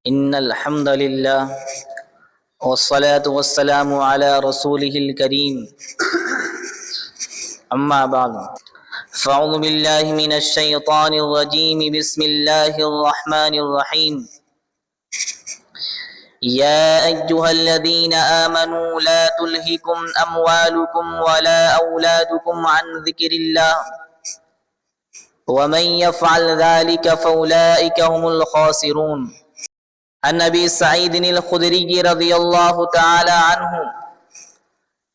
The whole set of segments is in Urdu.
إن الحمد لله والصلاة والسلام على رسوله الكريم أما بعد فأعوذ بالله من الشيطان الرجيم بسم الله الرحمن الرحيم يا أيها الذين آمنوا لا تلهكم أموالكم ولا أولادكم عن ذكر الله ومن يفعل ذلك فأولئك هم الخاسرون. عن ابي سعيد الخدري رضي الله تعالى عنه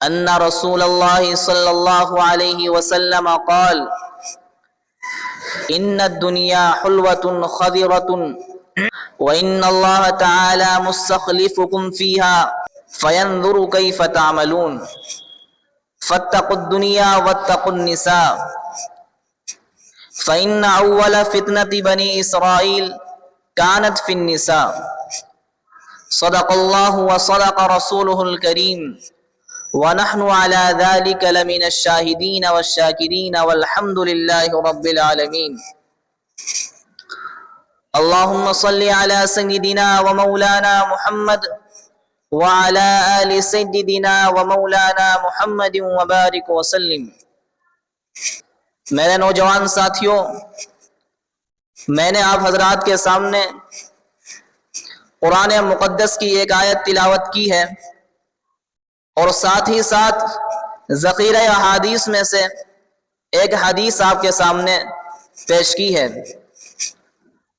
ان رسول الله صلى الله عليه وسلم قال ان الدنيا حلوة خضرة وان الله تعالى مستخلفكم فيها فينظر كيف تعملون فاتقوا الدنيا واتقوا النساء فان اول فتنة بني اسرائيل كانت في النساء. صدق الله وصدق رسوله الكريم ونحن على ذلك لمن الشاهدين والشاكرين والحمد لله رب العالمين. اللهم صل على سيدنا ومولانا محمد وعلى آل سيدنا ومولانا محمد وبارك وسلم. میرے نوجوان ساتھیوں، میں نے آپ حضرات کے سامنے قرآن مقدس کی ایک آیت تلاوت کی ہے اور ساتھ ہی ساتھ ذخیرہ احادیث میں سے ایک حدیث آپ کے سامنے پیش کی ہے.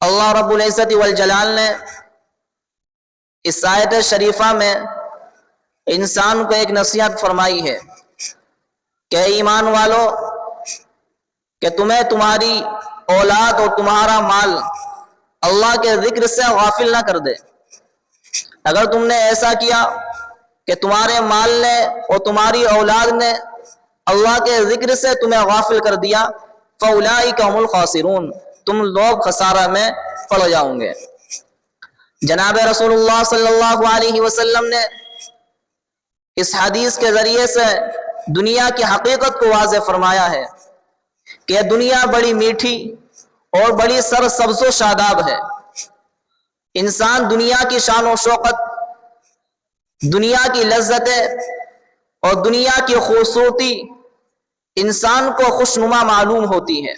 اللہ رب العزت والجلال نے اس آیت شریفہ میں انسان کو ایک نصیحت فرمائی ہے کہ ایمان والو، کہ تمہیں تمہاری اولاد اور تمہارا مال اللہ کے ذکر سے غافل نہ کر دے. اگر تم نے ایسا کیا کہ تمہارے مال نے اور تمہاری اولاد نے اللہ کے ذکر سے تمہیں غافل کر دیا فَأُولَئِكَ هُمُ الْخَاسِرُونَ، تم لوگ خسارہ میں پڑ جاؤ گے. جناب رسول اللہ صلی اللہ علیہ وسلم نے اس حدیث کے ذریعے سے دنیا کی حقیقت کو واضح فرمایا ہے کہ دنیا بڑی میٹھی اور بڑی سرسبز و شاداب ہے. انسان دنیا کی شان و شوقت، دنیا کی لذتیں اور دنیا کی خوبصورتی انسان کو خوشنما معلوم ہوتی ہے.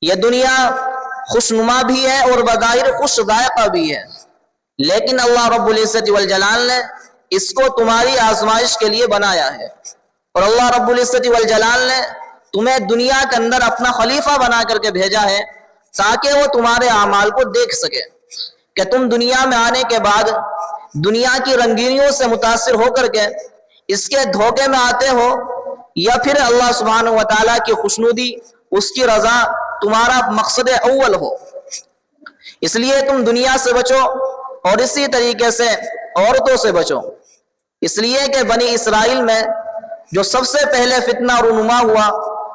یہ دنیا خوشنما بھی ہے اور بظاہر خوش ذائقہ بھی ہے، لیکن اللہ رب العزت والجلال نے اس کو تمہاری آزمائش کے لیے بنایا ہے. اور اللہ رب العزت والجلال نے تمہیں دنیا کے اندر اپنا خلیفہ بنا کر کے بھیجا ہے تاکہ وہ تمہارے اعمال کو دیکھ سکے کہ تم دنیا میں آنے کے بعد دنیا کی رنگینیوں سے متاثر ہو کر کے اس کے دھوکے میں آتے ہو یا پھر اللہ سبحانہ و تعالیٰ کی خوشنودی، اس کی رضا تمہارا مقصد اول ہو. اس لیے تم دنیا سے بچو اور اسی طریقے سے عورتوں سے بچو. اس لیے کہ بنی اسرائیل میں جو سب سے پہلے فتنہ رونما ہوا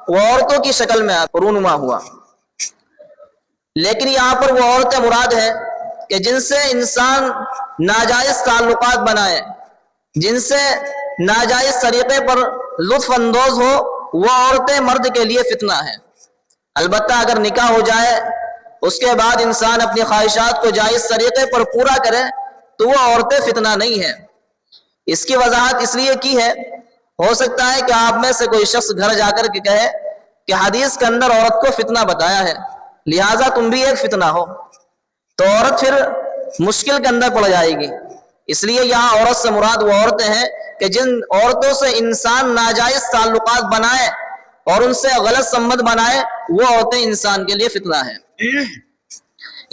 وہ عورتوں کی شکل میں رونما ہوا. لیکن یہاں پر وہ عورتیں مراد ہیں کہ جن سے انسان ناجائز تعلقات بنائے، جن سے ناجائز طریقے پر لطف اندوز ہو، وہ عورتیں مرد کے لیے فتنہ ہیں. البتہ اگر نکاح ہو جائے، اس کے بعد انسان اپنی خواہشات کو جائز طریقے پر پورا کرے تو وہ عورتیں فتنہ نہیں ہیں. اس کی وضاحت اس لیے کی ہے، ہو سکتا ہے کہ آپ میں سے کوئی شخص گھر جا کر کے کہے کہ حدیث کے اندر عورت کو فتنہ بتایا ہے، لہٰذا تم بھی ایک فتنہ ہو، تو عورت پھر مشکل کے اندر پڑ جائے گی. اس لیے یہاں عورت سے مراد وہ عورتیں ہیں کہ جن عورتوں سے انسان ناجائز تعلقات بنائے اور ان سے غلط سمت بنائے، وہ عورتیں انسان کے لیے فتنہ ہیں.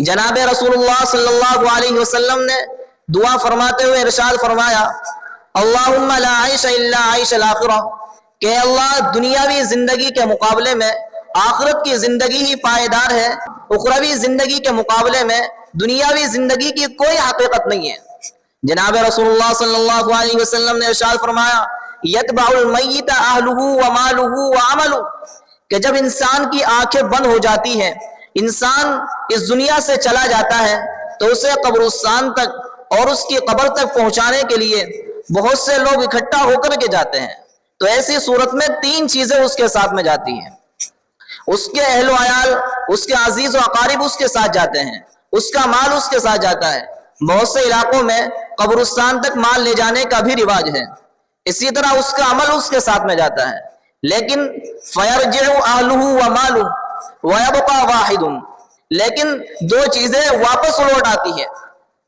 جناب رسول اللہ صلی اللہ علیہ وسلم نے دعا فرماتے ہوئے ارشاد فرمایا، اللہم لا عیش الا عیش الاخرہ، کہ اللہ دنیاوی زندگی کے مقابلے میں آخرت کی زندگی ہی پائیدار ہے، اخروی زندگی کے مقابلے میں دنیاوی زندگی کی کوئی حقیقت نہیں ہے. جناب رسول اللہ صلی اللہ علیہ وسلم نے ارشاد فرمایا، یتبع المیت اہلہ ومالہ وعملہ، کہ جب انسان کی آنکھیں بند ہو جاتی ہیں، انسان اس دنیا سے چلا جاتا ہے، تو اسے قبرستان تک اور اس کی قبر تک پہنچانے کے لیے بہت سے لوگ اکٹھا ہو کر کے جاتے ہیں. تو ایسی صورت میں تین چیزیں اس کے ساتھ میں جاتی ہیں. اس کے اہل و عیال، اس کے عزیز و اقارب اس کے ساتھ جاتے ہیں، اس کا مال اس کے ساتھ جاتا ہے۔ بہت سے علاقوں میں قبرستان تک مال لے جانے کا بھی رواج ہے، اسی طرح اس کا عمل اس کے ساتھ میں جاتا ہے۔ لیکن فَيَرْجِعُ أَهْلُهُ وَمَالُهُ وَيَبْقَى وَاحِدٌ، لیکن دو چیزیں واپس لوٹ آتی ہیں،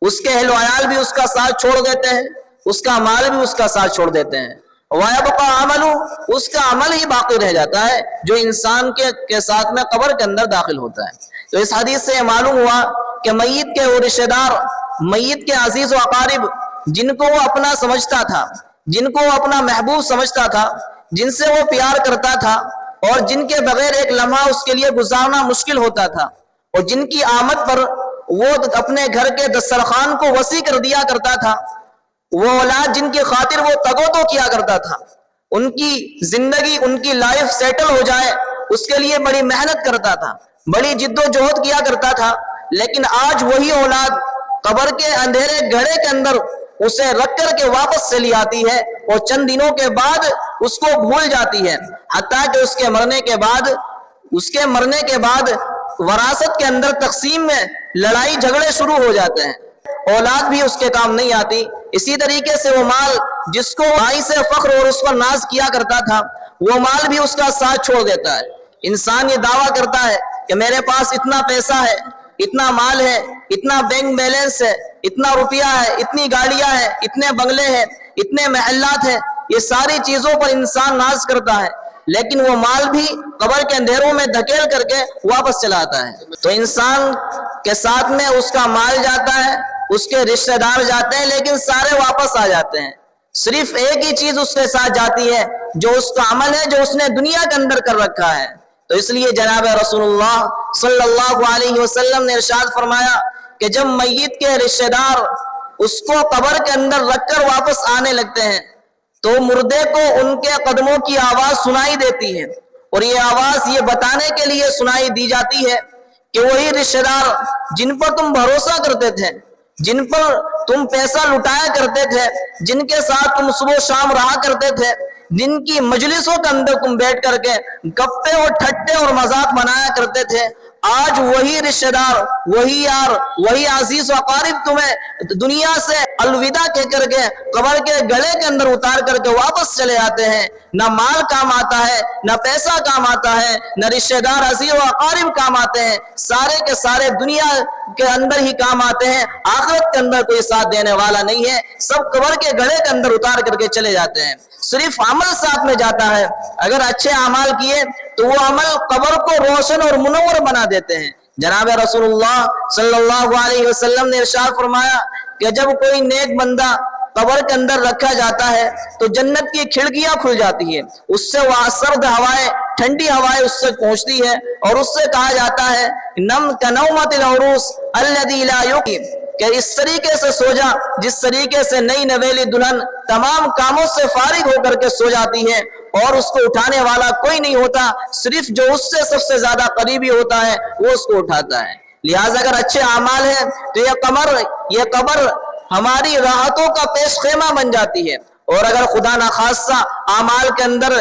اس کے اہل و عیال بھی اس کا ساتھ چھوڑ دیتے ہیں، اس کا مال بھی اس کا ساتھ چھوڑ دیتے ہیں، وَيَبْقَى عَمَلُهُ، اس کا عمل ہی باقی رہ جاتا ہے جو انسان کے ساتھ میں قبر کے اندر داخل ہوتا ہے۔ تو اس حدیث سے معلوم ہوا کہ میت کے وہ رشتہ دار، میت کے عزیز و اقارب، جن کو وہ اپنا سمجھتا تھا، جن کو وہ اپنا محبوب سمجھتا تھا، جن سے وہ پیار کرتا تھا، اور جن کے بغیر ایک لمحہ اس کے لیے گزارنا مشکل ہوتا تھا، اور جن کی آمد پر وہ اپنے گھر کے دسترخوان کو وسیع کر دیا کرتا تھا، وہ اولاد جن کی خاطر وہ تگو کیا کرتا تھا، ان کی زندگی، ان کی لائف سیٹل ہو جائے اس کے لیے بڑی محنت کرتا تھا، بڑی جد و جہد کیا کرتا تھا، لیکن آج وہی اولاد قبر کے اندھیرے گڑھے کے اندر اسے رکھ کر کے واپس چلی آتی ہے، اور چند دنوں کے بعد اس کو بھول جاتی ہے، حتیٰ کہ اس کے مرنے کے بعد وراثت کے اندر تقسیم میں لڑائی جھگڑے شروع ہو جاتے ہیں، اولاد بھی اس کے کام نہیں آتی۔ اسی طریقے سے وہ مال جس کو بھائی سے فخر اور اس پر ناز کیا کرتا تھا، وہ مال بھی اس کا ساتھ چھوڑ دیتا ہے۔ انسان یہ دعویٰ کرتا ہے کہ میرے پاس اتنا پیسہ ہے، اتنا مال ہے، اتنا بینک بیلنس ہے، اتنا روپیہ ہے، اتنی گاڑیاں ہیں، اتنے بنگلے ہیں، اتنے محلات ہیں، یہ ساری چیزوں پر انسان ناز کرتا ہے، لیکن وہ مال بھی قبر کے اندھیروں میں دھکیل کر کے واپس چلا آتا ہے۔ تو انسان کے ساتھ میں اس کا مال جاتا ہے، اس کے رشتہ دار جاتے ہیں، لیکن سارے واپس آ جاتے ہیں، صرف ایک ہی چیز اس کے ساتھ جاتی ہے جو اس کا عمل ہے، جو اس نے دنیا کے اندر کر رکھا ہے۔ تو اس لیے جناب رسول اللہ صلی اللہ علیہ وسلم نے ارشاد فرمایا کہ جب میت کے رشتہ دار اس کو قبر کے اندر رکھ کر واپس آنے لگتے ہیں تو مردے کو ان کے قدموں کی آواز سنائی دیتی ہے، اور یہ آواز یہ بتانے کے لیے سنائی دی جاتی ہے کہ وہی رشتہ دار جن پر تم بھروسہ کرتے تھے، جن پر تم پیسہ لٹایا کرتے تھے، جن کے ساتھ تم صبح و شام رہا کرتے تھے، جن کی مجلسوں کے اندر تم بیٹھ کر کے گپے اور ٹھٹے اور مذاق بنایا کرتے تھے، آج وہی رشتہ دار، وہی یار، وہی عزیز و اقارب تمہیں دنیا سے الوداع کہہ کر کے قبر کے گڑھے کے اندر اتار کر کے واپس چلے آتے ہیں۔ نہ مال کام آتا ہے، نہ پیسہ کام آتا ہے، نہ رشتہ دار عزیز و اقارب کام آتے ہیں، سارے کے سارے دنیا کے اندر ہی کام آتے ہیں، آخرت کے اندر کوئی ساتھ دینے والا نہیں ہے، سب قبر کے گڑھے کے اندر اتار کر کے چلے جاتے ہیں، صرف عمل ساتھ میں جاتا ہے۔ اگر اچھے اعمال کیے تو وہ عمل قبر کو روشن اور منور بنا دیتے ہیں۔ جناب رسول اللہ صلی اللہ علیہ وسلم نے ارشاد فرمایا کہ جب کوئی نیک بندہ قبر کے اندر رکھا جاتا ہے تو جنت کی کھڑکیاں کھل جاتی ہے، اس سے وہاں سرد ہوائیں، ٹھنڈی ہوائیں اس سے پہنچتی ہے، اور اس سے کہا جاتا ہے نم کنومت العروس الذی لا یقیم، کہ اس طریقے سے سو جا جس طریقے سے نئی نویلی دلہن تمام کاموں سے فارغ ہو کر کے سو جاتی ہے، اور اس کو اٹھانے والا کوئی نہیں ہوتا، صرف جو اس سے سب سے زیادہ قریبی ہوتا ہے وہ اس کو اٹھاتا ہے۔ لہٰذا اگر اچھے اعمال ہیں تو یہ قبر ہماری راحتوں کا پیش خیمہ بن جاتی ہے، اور اگر خدا نخواستہ اعمال کے اندر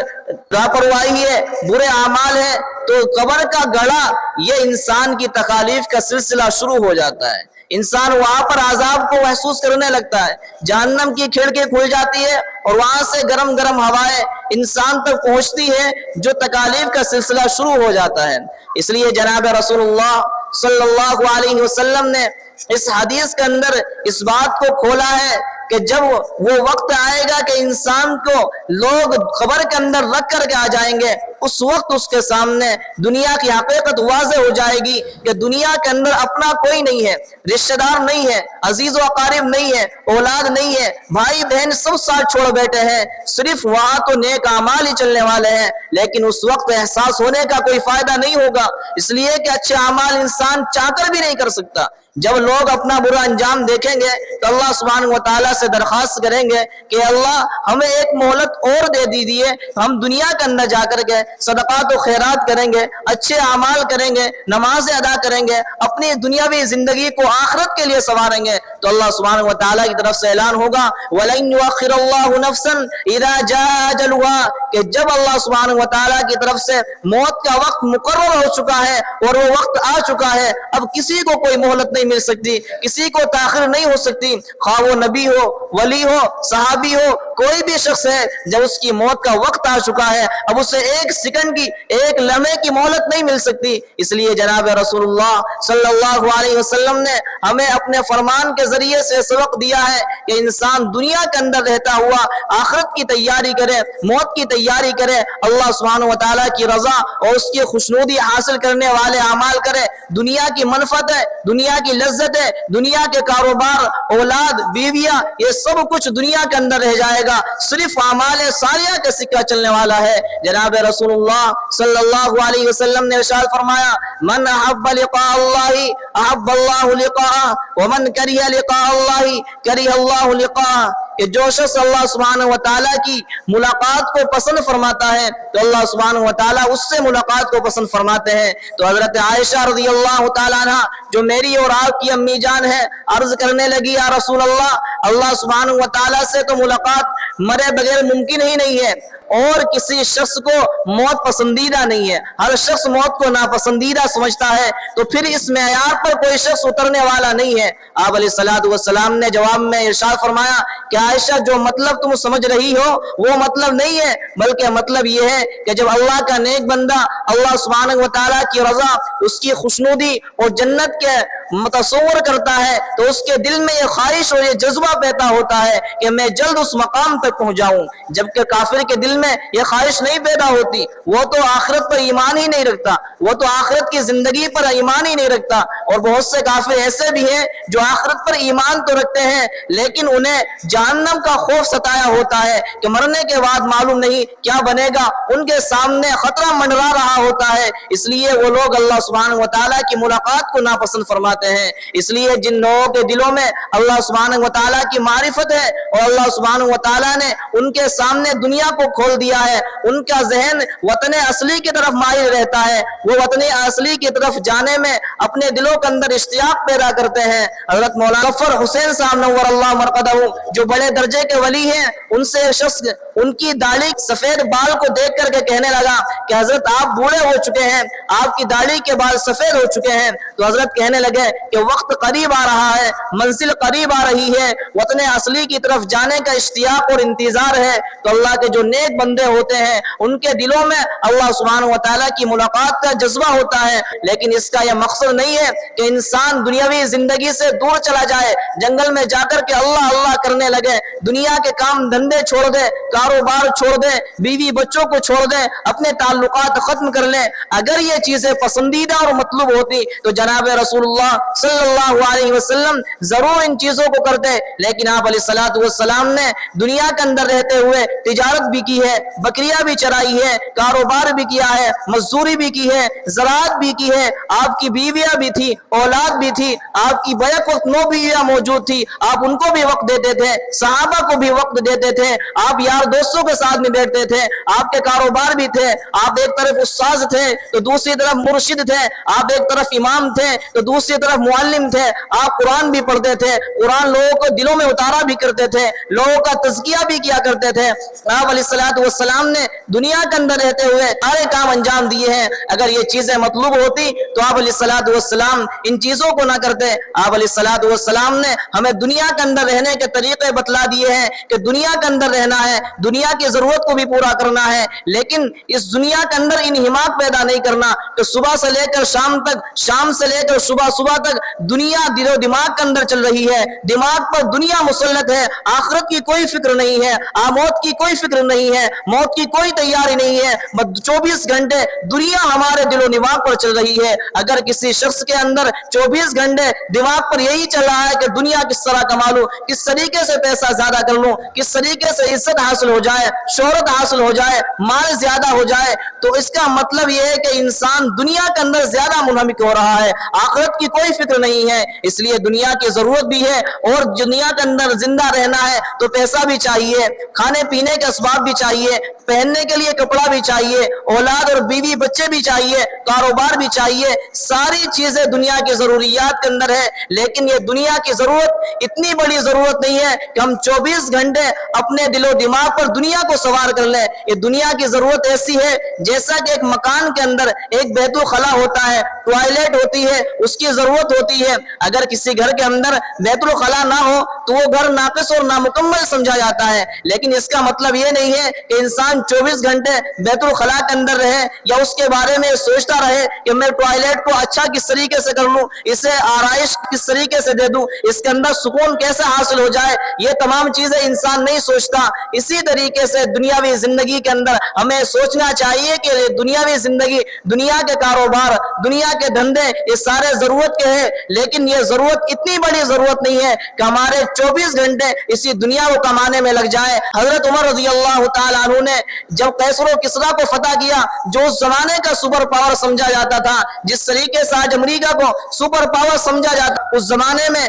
لاپرواہی ہے، برے اعمال ہے، تو قبر کا گڑھا یہ انسان کی تکالیف کا سلسلہ شروع ہو جاتا ہے، انسان وہاں پر عذاب کو محسوس کرنے لگتا ہے، جہنم کی کھڑکی کھل جاتی ہے، اور وہاں سے گرم گرم ہوائیں انسان تک پہنچتی ہے، جو تکالیف کا سلسلہ شروع ہو جاتا ہے۔ اس لیے جناب رسول اللہ صلی اللہ علیہ وسلم نے اس حدیث کے اندر اس بات کو کھولا ہے کہ جب وہ وقت آئے گا کہ انسان کو لوگ قبر کے اندر رکھ کر کے آ جائیں گے، اس وقت اس کے سامنے دنیا کی حقیقت واضح ہو جائے گی کہ دنیا کے اندر اپنا کوئی نہیں ہے، رشتہ دار نہیں ہے، عزیز و اقارب نہیں ہے، اولاد نہیں ہے، بھائی بہن سب ساتھ چھوڑ بیٹھے ہیں، صرف وہاں تو نیک اعمال ہی چلنے والے ہیں، لیکن اس وقت احساس ہونے کا کوئی فائدہ نہیں ہوگا، اس لیے کہ اچھے اعمال انسان چاہ کر بھی نہیں کر سکتا، جب لوگ اپنا برا انجام دیکھیں گے تو اللہ سبحانہ و تعالیٰ سے درخواست کریں گے کہ اللہ ہمیں ایک مہلت اور دے دیجیے، ہم دنیا کے اندر جا کر کے صدقات و خیرات کریں گے، اچھے اعمال کریں گے، نمازیں ادا کریں گے، اپنی دنیاوی زندگی کو آخرت کے لیے سنواریں گے۔ تو اللہ سبحانہ و تعالیٰ کی طرف سے اعلان ہوگا وَلَن يُؤَخِّرَ اللَّهُ نَفْسًا إِذَا جَاءَ أَجَلُهَا، کہ جب اللہ سبحانہ و تعالیٰ کی طرف سے موت کا وقت مقرر ہو چکا ہے اور وہ وقت آ چکا ہے، اب کسی کو کوئی مہلت نہیں مل سکتی، کسی کو تاخیر نہیں ہو سکتی، خواہ وہ نبی ہو، ولی ہو، صحابی ہو، کوئی بھی شخص ہے، جب اس کی موت کا وقت آ چکا ہے اب اسے ایک سیکنڈ کی، ایک لمحے کی مہلت نہیں مل سکتی۔ اس لیے جناب رسول اللہ صلی اللہ علیہ وسلم نے ہمیں اپنے فرمان کے ذریعے سے سبق دیا ہے کہ انسان دنیا کے اندر رہتا ہوا آخرت کی تیاری کرے، موت کی تیاری کرے، اللہ سبحانہ و تعالیٰ کی رضا اور اس کی خوشنودی حاصل کرنے والے اعمال کرے۔ دنیا کی منفعت ہے، دنیا کی لذت ہے، دنیا کے کاروبار، اولاد، بیویاں، یہ سب کچھ دنیا کے اندر رہ جائے گا، صرف اعمال صالحہ کا سکہ چلنے والا ہے۔ جناب رسول اللہ صلی اللہ علیہ وسلم نے ارشاد فرمایا من احب لقاء اللہ احب اللہ لقاءہ ومن کرہ لقاء اللہ کرہ اللہ لقاءہ، کہ جو شخص اللہ سبحانہ و تعالیٰ کی ملاقات کو پسند فرماتا ہے تو اللہ سبحانہ و تعالیٰ اس سے ملاقات کو پسند فرماتے ہیں۔ تو حضرت عائشہ رضی اللہ تعالیٰ عنہ جو میری اور آپ کی امی جان ہے، عرض کرنے لگی یا رسول اللہ، اللہ سبحانہ و تعالیٰ سے تو ملاقات مرے بغیر ممکن ہی نہیں ہے، اور کسی شخص کو موت پسندیدہ نہیں ہے، ہر شخص موت کو ناپسندیدہ سمجھتا ہے، تو پھر اس معیار پر کوئی شخص اترنے والا نہیں ہے۔ آپ علیہ السلام نے جواب میں ارشاد فرمایا کہ عائشہ جو مطلب تم سمجھ رہی ہو وہ مطلب نہیں ہے، بلکہ مطلب یہ ہے کہ جب اللہ کا نیک بندہ اللہ سبحانہ و تعالیٰ کی رضا، اس کی خوشنودی اور جنت کے متصور کرتا ہے تو اس کے دل میں یہ خواہش اور یہ جذبہ پیدا ہوتا ہے کہ میں جلد اس مقام تک پہنچ جاؤں، جبکہ کافر کے دل میں یہ خواہش نہیں پیدا ہوتی، وہ تو آخرت پر ایمان ہی نہیں رکھتا، وہ تو آخرت کی زندگی پر ایمان ہی نہیں رکھتا۔ اور بہت سے کافر ایسے بھی ہیں جو آخرت پر ایمان تو رکھتے ہیں لیکن انہیں جہنم کا خوف ستایا ہوتا ہے کہ مرنے کے بعد معلوم نہیں کیا بنے گا، ان کے سامنے خطرہ منڈرا رہا ہوتا ہے، اس لیے وہ لوگ اللہ سبحانہ و تعالیٰ کی ملاقات کو ناپسند فرماتے ہیں۔ اس لیے جن لوگوں کے دلوں میں اللہ سبحانہ و تعالیٰ کی معرفت ہے اور اللہ سبحانہ و تعالیٰ نے ان کے سامنے دنیا کو کھول دیا ہے، ان کا ذہن وطن اصلی کی طرف مائل رہتا ہے، وہ وطن اصلی کی طرف جانے میں اپنے دلوں کے اندر اشتیاق پیدا کرتے ہیں۔ حضرت مولانا غفر حسین صاحب نور اللہ مرقدہ جو بڑے درجے کے ولی ہیں، ان سے شخص ان کی داڑھی سفید بال کو دیکھ کر کے کہنے لگا کہ حضرت آپ بوڑھے ہو چکے ہیں، آپ کی داڑھی کے بال سفید ہو چکے ہیں۔ تو حضرت کہنے لگے کہ وقت قریب آ رہا ہے، منزل قریب آ رہی ہے، وطن اصلی کی طرف جانے کا اشتیاق اور انتظار ہے۔ تو اللہ کے جو نیک بندے ہوتے ہیں ان کے دلوں میں اللہ سبحانہ و تعالیٰ کی ملاقات کا جذبہ ہوتا ہے، لیکن اس کا یہ مقصد نہیں ہے کہ انسان دنیاوی زندگی سے دور چلا جائے، جنگل میں جا کر کے اللہ اللہ کرنے لگے، دنیا کے کام دھندے چھوڑ دے، کاروبار چھوڑ دے، بیوی بچوں کو چھوڑ دے، اپنے تعلقات ختم کر لیں۔ اگر یہ چیزیں پسندیدہ اور مطلوب ہوتی تو جناب رسول اللہ صلی اللہ علیہ وسلم ضرور ان چیزوں کو کرتے، لیکن آپ علیہ السلام نے دنیا کے اندر رہتے ہوئے تجارت بھی کی ہے، بکریاں بھی چرائی ہے، کاروبار بھی کیا ہے، مزدوری بھی کی ہے، زراعت بھی کی ہے، آپ کی بیویاں بھی تھی، اولاد بھی تھی، آپ کی بیک وقت 9 بیویاں موجود تھی، آپ ان کو بھی وقت دیتے تھے، صحابہ کو بھی وقت دیتے تھے، آپ یار دوستوں کے ساتھ میں بیٹھتے تھے، آپ کے کاروبار بھی تھے، آپ ایک طرف استاذ تھے تو دوسری طرف مرشد تھے، آپ ایک طرف امام تھے تو دوسری طرف معلم تھے، آپ قرآن بھی پڑھتے تھے، قرآن لوگوں کو دلوں میں اتارا بھی کرتے تھے، لوگوں کا تزکیہ بھی کیا کرتے تھے۔ آپ علیہ السلام نے دنیا کے اندر رہتے ہوئے سارے کام انجام دیے ہیں۔ اگر یہ چیزیں مطلوب ہوتی تو آپ علیہ السلام ان چیزوں کو نہ کرتے۔ آپ علیہ السلام نے ہمیں دنیا کے اندر رہنے کے طریقے بتلا دیے ہیں کہ دنیا کے اندر رہنا ہے، دنیا کی ضرورت کو بھی پورا کرنا ہے، لیکن اس دنیا کے اندر انہماک پیدا نہیں کرنا کہ صبح سے لے کر شام تک، شام سے لے کر صبح تک دنیا دل و دماغ کے اندر چل رہی ہے، دماغ پر دنیا مسلط ہے، آخرت کی کوئی فکر نہیں ہے، موت کی کوئی فکر نہیں ہے، موت کی کوئی تیاری نہیں ہے، 24 گھنٹے دنیا ہمارے دل و دماغ پر چل رہی ہے۔ اگر کسی شخص کے اندر 24 گھنٹے دماغ پر یہی چل رہا ہے کہ دنیا کس طرح کما لوں، کس طریقے سے پیسہ زیادہ کر لوں، کس طریقے سے عزت حاصل حاصل ہو جائے, شہرت حاصل ہو جائے, مال زیادہ ہو جائے, تو اس کا مطلب یہ ہے کہ انسان دنیا کے اندر زیادہ منہمک ہو رہا ہے, آخرت کی کوئی فکر نہیں ہے. اس لیے دنیا کی ضرورت بھی ہے, اور دنیا کے اندر زندہ رہنا ہے تو پیسہ بھی چاہیے, کھانے پینے کے اسباب بھی چاہیے, پہننے کے لیے کپڑا بھی چاہیے, اولاد اور بیوی بچے بھی چاہیے, کاروبار بھی چاہیے, ساری چیزیں دنیا کی ضروریات کے اندر ہے. لیکن یہ دنیا کی ضرورت اتنی بڑی ضرورت نہیں ہے کہ ہم 24 گھنٹے اپنے دل و دماغ پر دنیا کو سوار کر لیں. یہ دنیا کی ضرورت ایسی ہے جیسا کہ ایک مکان کے اندر ایک بیت الخلا ہوتا ہے, ٹوائلٹ ہوتی ہے, اس کی ضرورت ہوتی ہے. اگر کسی گھر کے اندر بیت الخلا نہ ہو تو وہ گھر ناقص اور نامکمل سمجھا جاتا ہے. لیکن اس کا مطلب یہ نہیں ہے کہ انسان 24 گھنٹے بیت الخلا کے اندر رہے یا اس کے بارے میں سوچتا رہے کہ میں ٹوائلٹ کو اچھا کس طریقے سے کر لوں, اسے آرائش کس طریقے سے دے دوں, اس کے اندر سکون کیسے حاصل ہو جائے. یہ تمام چیزیں انسان نہیں سوچتا. اسی طریقے سے دنیاوی زندگی کے اندر ہمیں سوچنا چاہیے کہ دنیاوی زندگی, دنیا کے کاروبار, دنیا کے دھندے, یہ سارے ضرورت کے ہیں, لیکن یہ ضرورت اتنی بڑی ضرورت نہیں ہے کہ ہمارے 24 گھنٹے اسی دنیا کو کمانے میں لگ جائے. حضرت عمر رضی اللہ تعالیٰ عنہ نے جب قیصر و کسریٰ کو فتح کیا, جو اس زمانے کا سپر پاور سمجھا جاتا تھا, جس طریقے سے آج امریکہ کو سپر پاور سمجھا جاتا, اس زمانے میں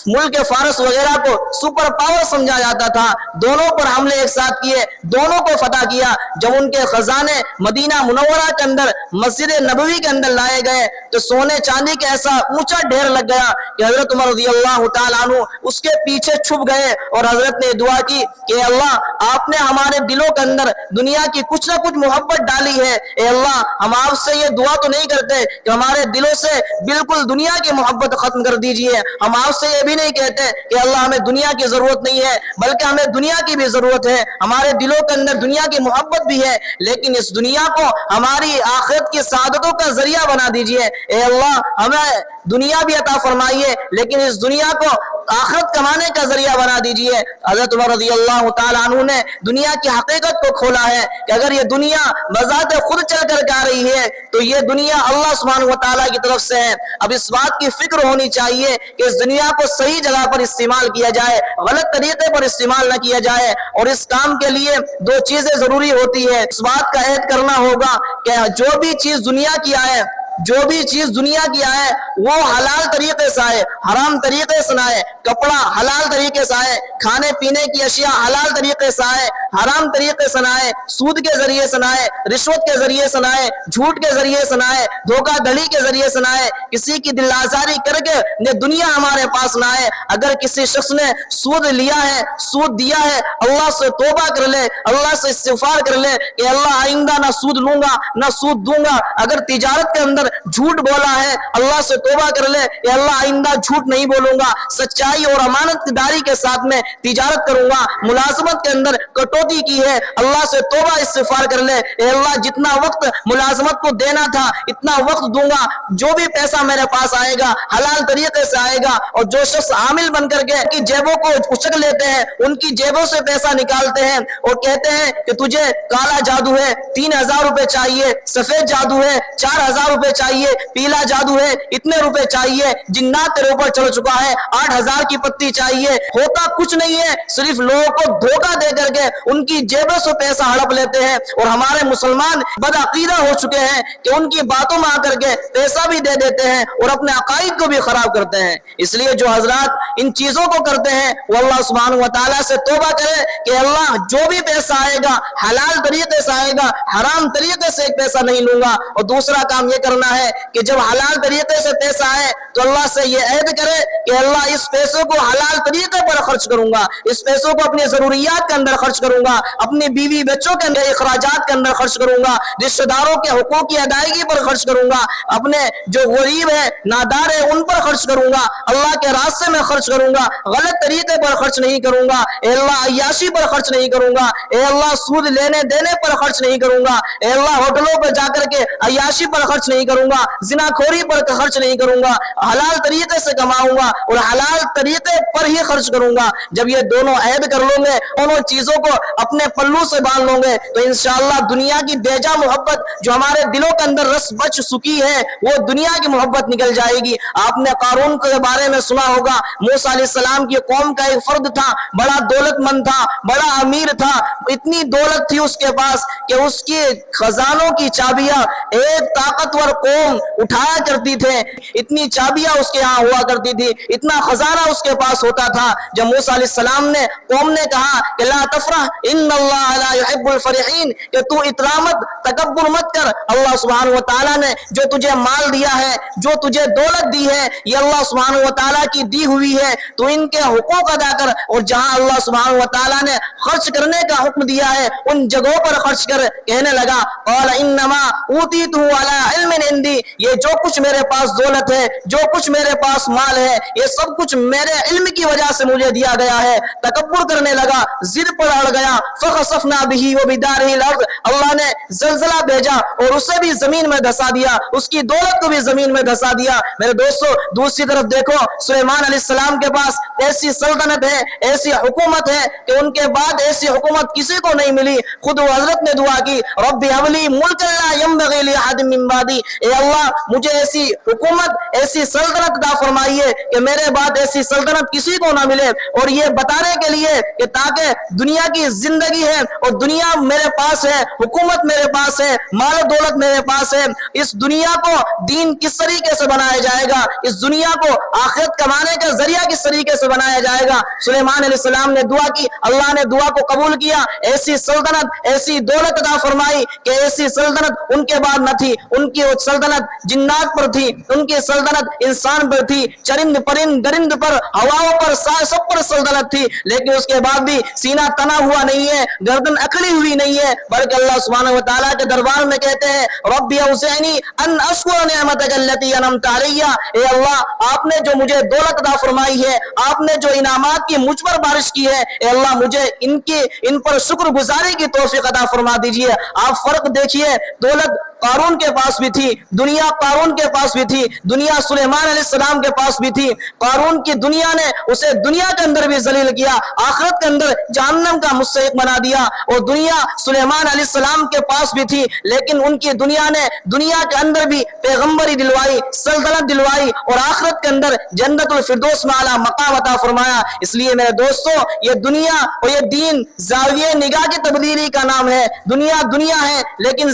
ملک فارس وغیرہ کو سپر پاور سمجھا جاتا تھا. دونوں پر حملے ایک ساتھ کیے, دونوں کو فتح کیا. جب ان کے خزانے مدینہ منورہ کے اندر, مسجد نبوی کے اندر لائے گئے تو سونے چاندی کا ایسا اونچا ڈھیر لگ گیا کہ حضرت عمر رضی اللہ تعالیٰ عنہ اس کے پیچھے چھپ گئے, اور حضرت نے دعا کی کہ اللہ, آپ نے ہمارے دلوں کے اندر دنیا کی کچھ نہ کچھ محبت ڈالی ہے, اے اللہ ہم آپ سے یہ دعا تو نہیں کرتے کہ ہمارے دلوں سے بالکل دنیا کی محبت ختم کر دیجئے, ہم آپ سے یہ بھی نہیں کہتے کہ اللہ ہمیں دنیا کی ضرورت نہیں ہے, بلکہ ہمیں دنیا کی بھی ضرورت ہے, ہمارے دلوں کے اندر دنیا کی محبت بھی ہے, لیکن اس دنیا کو ہماری آخرت کی سعادتوں کا ذریعہ بنا دیجئے. اے اللہ ہمیں دنیا بھی عطا فرمائیے, لیکن اس دنیا کو آخرت کمانے کا ذریعہ بنا دیجئے. حضرت عمر رضی اللہ تعالیٰ عنہ نے دنیا کی حقیقت کو کھولا ہے کہ اگر یہ دنیا بذات خود چل کر کے آ رہی ہے تو یہ دنیا اللہ سبحانہ و تعالیٰ کی طرف سے ہے. اب اس بات کی فکر ہونی چاہیے کہ اس دنیا کو صحیح جگہ پر استعمال کیا جائے, غلط طریقے پر استعمال نہ کیا جائے. اور اس کام کے لیے دو چیزیں ضروری ہوتی ہے. اس بات کا عہد کرنا ہوگا کہ جو بھی چیز دنیا کی آئے, جو بھی چیز دنیا کی آئے وہ حلال طریقے سے آئے, حرام طریقے سے نہ آئے. کپڑا حلال طریقے سے آئے, کھانے پینے کی اشیاء حلال طریقے سے آئے, حرام طریقے سے نہ آئے, سود کے ذریعے سے نہ آئے, رشوت کے ذریعے سے نہ آئے, جھوٹ کے ذریعے سے نہ آئے, دھوکہ دھڑی کے ذریعے سے نہ آئے, کسی کی دل آزاری کر کے دنیا ہمارے پاس نہ آئے. اگر کسی شخص نے سود لیا ہے, سود دیا ہے, اللہ سے توبہ کر لے, اللہ سے استغفار کر لے کہ اللہ آئندہ نہ سود لوں گا, نہ سود دوں گا. اگر تجارت کے اندر جھوٹ بولا ہے, اللہ سے توبہ کر لے کہ اللہ آئندہ جھوٹ نہیں بولوں گا, سچائی اور امانت داری کے ساتھ میں تجارت کروں گا. ملازمت کے اندر کٹوتی کی ہے, اللہ سے توبہ استغفار کر لے, اے اللہ جتنا وقت ملازمت کو دینا تھا اتنا وقت دوں گا, جو بھی پیسہ میرے پاس آئے گا حلال طریقے سے آئے گا. اور جو شخص عامل بن کر کے کی جیبوں کو اچک لیتے ہیں, ان کی جیبوں سے پیسہ نکالتے ہیں اور کہتے ہیں کہ تجھے کالا جادو ہے 3000 روپے چاہیے, سفید جادو ہے 4000 روپے چاہیے, پیلا جادو ہے اتنے روپے چاہیے, جنات تیرے اوپر چڑھ چکا ہے 8000 کی پتی چاہیے. ہوتا کچھ نہیں ہے, صرف لوگوں کو دھوکہ دے کر کے ان کی جیبوں سے پیسہ ہڑپ لیتے ہیں. اور ہمارے مسلمان بدعقیدہ ہو چکے ہیں کہ ان کی باتوں میں آ کر کے پیسہ بھی دے دیتے ہیں اور اپنے عقائد کو بھی خراب کرتے ہیں. اس لیے جو حضرات ان چیزوں کو کرتے ہیں وہ اللہ سبحانہ و تعالیٰ سے توبہ کرے کہ اللہ جو بھی پیسہ آئے گا حلال طریقے سے آئے گا, حرام طریقے سے ایک پیسہ نہیں لوں گا. اور دوسرا کام یہ کرنا ہے کہ جب حلال طریقے سے پیسہ آئے تو اللہ سے یہ عہد کرے کہ اللہ اس پیسوں کو حلال طریقے پر خرچ کروں گا, اس پیسوں کو اپنی ضروریات کے اندر خرچ کروں گا, اپنی بیوی بچوں کے اندر اخراجات کے اندر خرچ کروں گا, رشتہ داروں کے حقوق کی ادائیگی پر خرچ کروں گا, اپنے جو غریب ہے نادار ہے ان پر خرچ کروں گا, اللہ کے راستے میں خرچ کروں گا, غلط طریقے پر خرچ نہیں کروں گا. اے اللہ عیاشی پر خرچ نہیں کروں گا, اے اللہ سود لینے دینے پر خرچ نہیں کروں گا, اے اللہ ہوٹلوں پر جا کر کے عیاشی پر خرچ نہیں کروں گا, زنا خوری پر خرچ نہیں کروں گا, حلال طریقے سے کماؤں گا اور حلال طریقے پر ہی خرچ کروں گا. جب یہ دونوں عہد کر لوں گے, دونوں چیزوں کو اپنے پلو سے باندھ لوں گے, تو انشاءاللہ دنیا کی بیجا محبت جو ہمارے دلوں کے اندر رس بچ چکی ہے وہ دنیا کی محبت نکل جائے گی. آپ نے قارون کے بارے میں سنا ہوگا, موسیٰ علیہ السلام کی قوم کا ایک فرد تھا, بڑا دولت مند تھا, بڑا امیر تھا, اتنی دولت تھی اس کے پاس کہ اس کی خزانوں کی چابیاں ایک طاقتور قوم اٹھایا کرتی تھے, اتنی چابیاں اس کے ہاں ہوا کرتی تھی, اتنا خزانہ اس کے پاس ہوتا تھا. جب موسیٰ علیہ السلام نے قوم نے کہا کہ لا تفرح ان اللہ لا يحب الفرحین, کہ تو اطراء مت, تکبر مت کر, اللہ سبحانہ و تعالیٰ نے جو تجھے مال دیا ہے, جو تجھے دولت دی ہے, یہ اللہ سبحانہ و تعالیٰ کی دی ہوئی ہے, تو ان کے حقوق ادا کر, اور جہاں اللہ سبحانہ و تعالیٰ نے خرچ کرنے کا حکم دیا ہے ان جگہوں پر خرچ کر. کہنے لگا قال انما اوتیتہ علی علم عندی, یہ جو کچھ میرے پاس دولت ہے, جو کچھ میرے پاس مال ہے, یہ سب کچھ میرے علم کی وجہ سے مجھے دیا گیا ہے. تکبر کرنے لگا, ضد پر اڑ گیا. فخسفنا به وبدارہ الارض, اللہ نے زلزلہ بھیجا اور اسے بھی زمین میں دھسا دیا, اس کی دولت کو بھی زمین میں دھسا دیا. میرے دوستو دوسری طرف دیکھو, سلیمان علیہ السلام کے پاس ایسی سلطنت ہے, ایسی حکومت ہے کہ ان کے بعد ایسی حکومت کسی کو نہیں ملی. خود وہ حضرت نے دعا کی, رب هب لی ملکا لا ينبغي لأحد من بعدی, اے اللہ مجھے ایسی حکومت, ایسی سلطنت عطا فرمائیے کہ میرے بعد ایسی سلطنت کسی کو نہ ملے. اور یہ بتانے کے لیے کہ تاکہ دنیا کی زندگی ہے اور دنیا میرے پاس ہے, حکومت میرے پاس ہے, مال و دولت میرے پاس ہے, اس دنیا کو دین کس طریقے سے بنایا جائے گا, اس دنیا کو آخرت کمانے کا ذریعہ کس طریقے سے بنایا جائے گا. سلیمان علیہ السلام نے دعا کی, اللہ نے دعا کو قبول کیا, ایسی سلطنت, ایسی دولت عطا فرمائی کہ ایسی سلطنت ان کے بعد نہ تھی. ان کی سلطنت جنات پر تھی, ان کی سلطنت انسان پر تھی, چرند پرند درند پر, ہواؤں پر, سب پر سلطنت تھی, لیکن اس کے بعد بھی سینہ تنا ہوا نہیں ہے, گردن اکڑی ہوئی نہیں ہے, بلکہ اللہ سبحانہ و تعالیٰ کے دربار میں کہتے ہیں رب اوزعنی ان اشکر نعمتک التی انعمت علی, اے اللہ آپ نے جو مجھے دولت عطا فرمائی ہے, آپ نے جو انعامات کی مجھ پر بارش کی ہے, اے اللہ مجھے ان پر شکر گزاری کی توفیق عطا فرما دیجئے. آپ فرق دیکھیے, دولت قارون کے پاس بھی تھی, دنیا قارون کے پاس بھی تھی, دنیا سلیمان علیہ السلام کے پاس بھی تھی. قارون کی دنیا نے اسے دنیا کے اندر بھی ذلیل کیا, آخرت کے اندر جہنم کا مستحق بنا دیا. اور دنیا سلیمان علیہ السلام کے پاس بھی تھی, لیکن ان کی دنیا نے دنیا کے اندر بھی پیغمبری دلوائی, سلطنت دلوائی, اور آخرت کے اندر جنت الفردوس میں اعلیٰ مقام عطا فرمایا. اس لیے میرے دوستو یہ دنیا اور یہ دین زاویہ نگاہ کی تبدیلی کا نام ہے. دنیا دنیا ہے, لیکن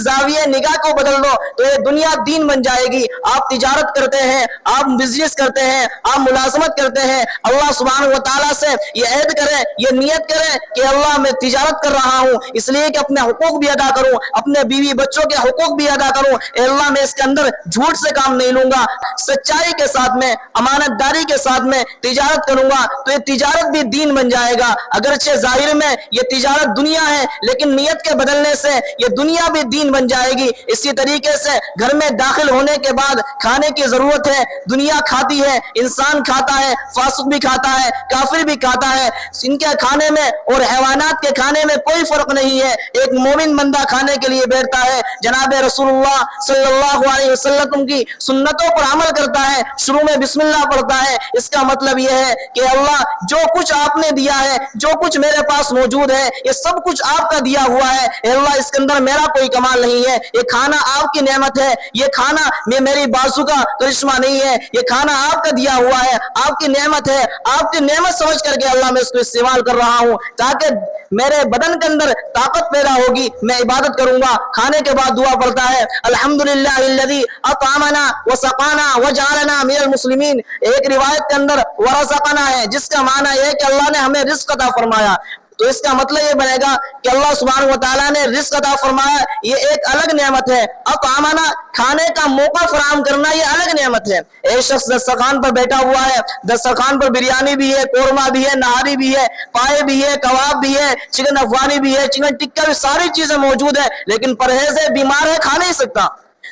زاویہ نگاہ کو بدل دو تو یہ دنیا دین بن جائے گی. آپ تجارت کرتے ہیں, آپ بزنس کرتے ہیں, آپ ملازمت کرتے ہیں, اللہ سبحانہ و تعالیٰ سے یہ عہد کریں, یہ نیت کریں کہ اللہ میں تجارت کر رہا ہوں اس لیے کہ اپنے حقوق بھی ادا کروں, اپنے بیوی بچوں کے حقوق بھی ادا کروں. اے اللہ میں اس کے اندر جھوٹ سے کام نہیں لوں گا, سچائی کے ساتھ میں, امانت داری کے ساتھ میں تجارت کروں گا, تو یہ تجارت بھی دین بن جائے گا. اگرچہ ظاہر میں یہ تجارت دنیا ہے, لیکن نیت کے بدلنے سے یہ دنیا بھی دین بن جائے گی. اسی طریقے سے گھر میں داخل ہونے کے بعد کھانے کی ضرورت ہے, دنیا کھاتی ہے, انسان کھاتا ہے, فاسق بھی کھاتا ہے, کافر بھی کھاتا ہے. ان کے کھانے میں اور حیوانات کے کھانے میں کوئی فرق نہیں ہے. ایک مومن بندہ کھانے کے لیے بیٹھتا ہے, جناب رسول اللہ صلی اللہ علیہ وسلم کی سنتوں پر عمل کرتا ہے, شروع میں بسم اللہ پڑھتا ہے. اس کا مطلب یہ ہے کہ اللہ جو کچھ آپ نے دیا ہے, جو کچھ میرے پاس موجود ہے, یہ سب کچھ آپ کا دیا ہوا ہے. اے اللہ اس کے اندر میرا کوئی کمال نہیں ہے, یہ کھانا آپ کی نعمت ہے, یہ کھانا میری بازو کا کرشمہ نہیں ہے, یہ کھانا آپ کا دیا ہوا ہے, آپ کی نعمت ہے. آپ کی نعمت سمجھ کر کے اللہ میں اس کو استعمال کر رہا ہوں تاکہ میرے بدن کے اندر طاقت پیدا ہوگی, میں عبادت کروں گا. کھانے کے بعد دعا پڑھتا ہے الحمدللہ الذی اطعمنا وسقانا وجعلنا من المسلمین. ایک روایت کے اندر ورزقنا ہے, جس کا معنی یہ ہے کہ اللہ نے ہمیں رزق عطا فرمایا. تو اس کا مطلب یہ بنے گا کہ اللہ سبحانہ و تعالیٰ نے رزق عطا فرمایا, یہ ایک الگ نعمت ہے. اطعمنا کھانے کا موقع فراہم کرنا یہ الگ نعمت ہے. ایک شخص دسترخوان پر بیٹھا ہوا ہے, دسترخوان پر بریانی بھی ہے, قورمہ بھی ہے, نہاری بھی ہے, پائے بھی ہے, کباب بھی ہے, چکن افغانی بھی ہے, چکن ٹکا بھی, ساری چیزیں موجود ہے, لیکن پرہیز ہے, بیمار ہے, کھا نہیں سکتا.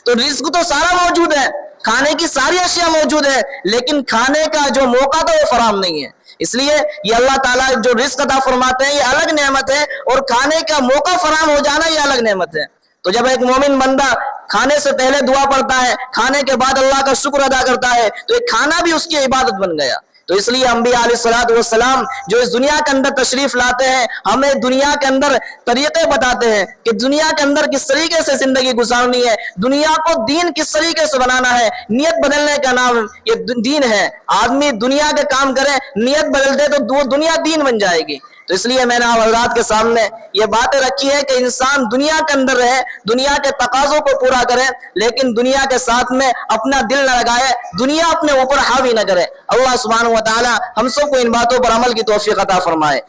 تو رزق تو سارا موجود ہے, کھانے کی ساری اشیاء موجود ہے, لیکن کھانے کا جو موقع تھا وہ فراہم نہیں ہے. اس لیے یہ اللہ تعالیٰ جو رزق عطا فرماتے ہیں یہ الگ نعمت ہے, اور کھانے کا موقع فراہم ہو جانا یہ الگ نعمت ہے. تو جب ایک مومن بندہ کھانے سے پہلے دعا پڑھتا ہے, کھانے کے بعد اللہ کا شکر ادا کرتا ہے, تو یہ کھانا بھی اس کی عبادت بن گیا. تو اس لیے انبیاء علیہ السلام جو اس دنیا کے اندر تشریف لاتے ہیں ہمیں دنیا کے اندر طریقے بتاتے ہیں کہ دنیا کے اندر کس طریقے سے زندگی گزارنی ہے، دنیا کو دین کس طریقے سے بنانا ہے۔ نیت بدلنے کا نام یہ دین ہے۔ آدمی دنیا کے کام کرے، نیت بدل دے تو دنیا دین بن جائے گی۔ تو اس لیے میں نے آپ حضرات کے سامنے یہ باتیں رکھی ہے کہ انسان دنیا کے اندر رہے، دنیا کے تقاضوں کو پورا کرے، لیکن دنیا کے ساتھ میں اپنا دل نہ لگائے، دنیا اپنے اوپر حاوی نہ کرے۔ اللہ سبحانہ و تعالی ہم سب کو ان باتوں پر عمل کی توفیق عطا فرمائے۔